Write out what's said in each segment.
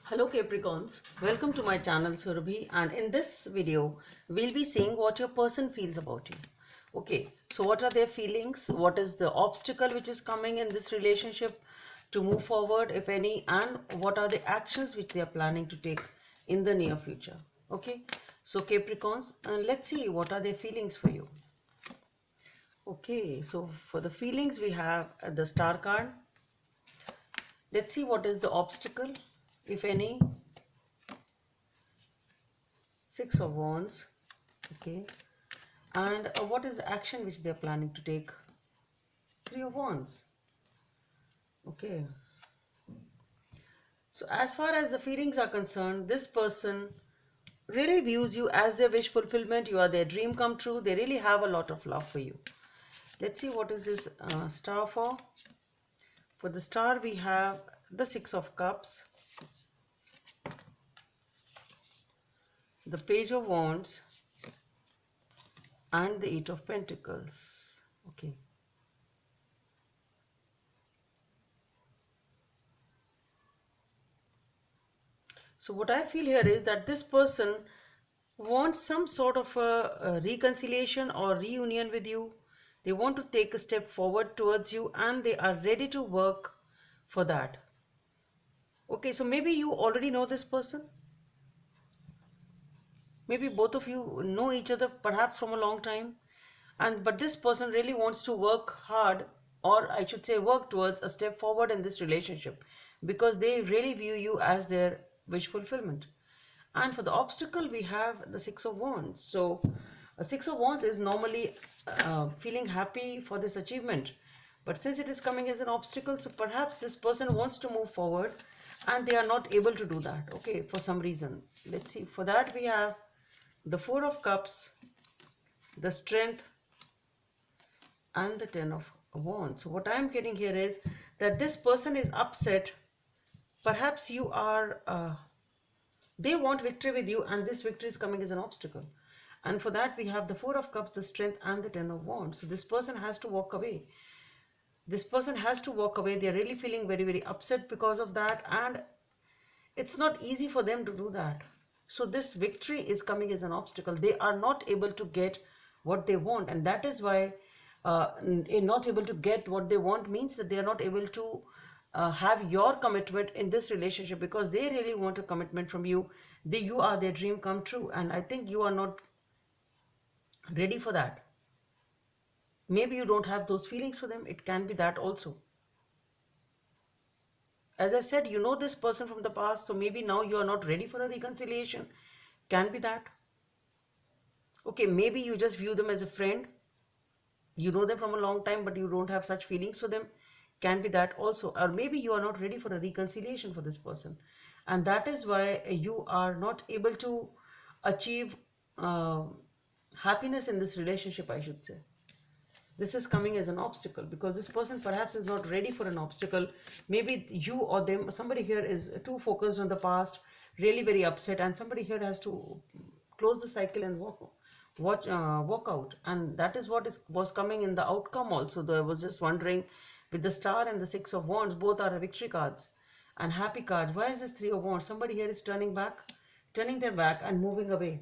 Hello Capricorns, welcome to my channel Surabhi, and in this video we'll be seeing what your person feels about you. Okay, so what are their feelings, what is the obstacle which is coming in this relationship to move forward if any, and what are the actions which they are planning to take in the near future. Okay, so Capricorns, let's see what are their feelings for you. Okay, so for the feelings we have the star card. Let's see what is the obstacle if any. Six of Wands. Okay, and what is the action which they are planning to take? Three of Wands. Okay, so as far as the feelings are concerned, this person really views you as their wish fulfillment. You are their dream come true. They really have a lot of love for you. Let's see what is this star for. For the star we have the Six of Cups, the Page of Wands, and the Eight of Pentacles. Okay, so what I feel here is that this person wants some sort of a reconciliation or reunion with you. They want to take a step forward towards you and they are ready to work for that. Okay, so maybe you already know this person. Maybe both of you know each other perhaps from a long time. But this person really wants to work hard, or I should say work towards a step forward in this relationship, because they really view you as their wish fulfillment. And for the obstacle, we have the Six of Wands. So, a Six of Wands is normally feeling happy for this achievement. But since it is coming as an obstacle, so perhaps this person wants to move forward and they are not able to do that, okay, for some reason. Let's see. For that, we have the Four of Cups, the Strength, and the Ten of Wands. So, what I am getting here is that this person is upset. Perhaps you are. They want victory with you, and this victory is coming as an obstacle. And for that, we have the Four of Cups, the Strength, and the Ten of Wands. So this person has to walk away. This person has to walk away. They're really feeling very, very upset because of that. And it's not easy for them to do that. So this victory is coming as an obstacle. They are not able to get what they want. And that is why not able to get what they want means that they are not able to have your commitment in this relationship, because they really want a commitment from you. You are their dream come true, and I think you are not ready for that. Maybe you don't have those feelings for them. It can be that also. As I said, you know this person from the past, so maybe now you are not ready for a reconciliation. Can be that. Okay, maybe you just view them as a friend. You know them from a long time, but you don't have such feelings for them. Can be that also. Or maybe you are not ready for a reconciliation for this person, and that is why you are not able to achieve happiness in this relationship, I should say. This is coming as an obstacle because this person perhaps is not ready for an obstacle. Maybe you or them, somebody here is too focused on the past, really very upset, and somebody here has to close the cycle and walk out. And that is what was coming in the outcome also. Though I was just wondering, with the Star and the Six of Wands, both are victory cards and happy cards. Why is this Three of Wands? Somebody here is turning their back and moving away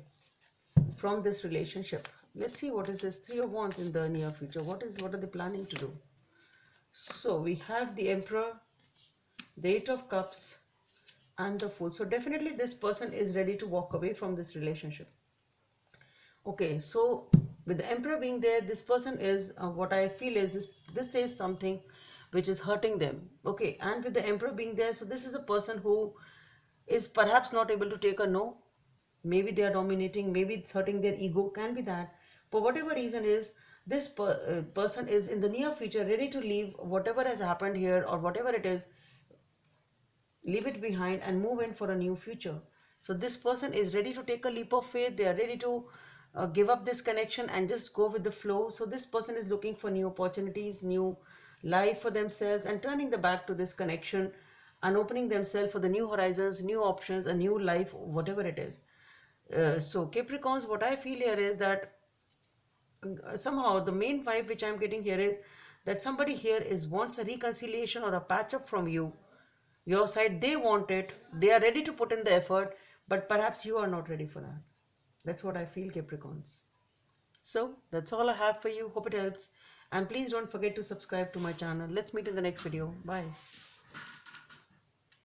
from this relationship. Let's see what is this Three of Wands in the near future. What are they planning to do? So we have the Emperor, the Eight of Cups, and the Fool. So definitely this person is ready to walk away from this relationship. Okay, so with the Emperor being there, this person is what I feel is this is something which is hurting them. Okay, and with the Emperor being there, so this is a person who is perhaps not able to take a no. Maybe they are dominating, maybe it's hurting their ego, can be that. For whatever reason is, this person is in the near future ready to leave whatever has happened here or whatever it is, leave it behind and move in for a new future. So this person is ready to take a leap of faith. They are ready to give up this connection and just go with the flow. So this person is looking for new opportunities, new life for themselves, and turning the back to this connection and opening themselves for the new horizons, new options, a new life, whatever it is. So Capricorns, what I feel here is that somehow the main vibe which I'm getting here is that somebody here wants a reconciliation or a patch up from you, Your side, they want it, they are ready to put in the effort, but perhaps you are not ready for that. That's what I feel, Capricorns. So that's all I have for you. Hope it helps. And please don't forget to subscribe to my channel. Let's meet in the next video. Bye.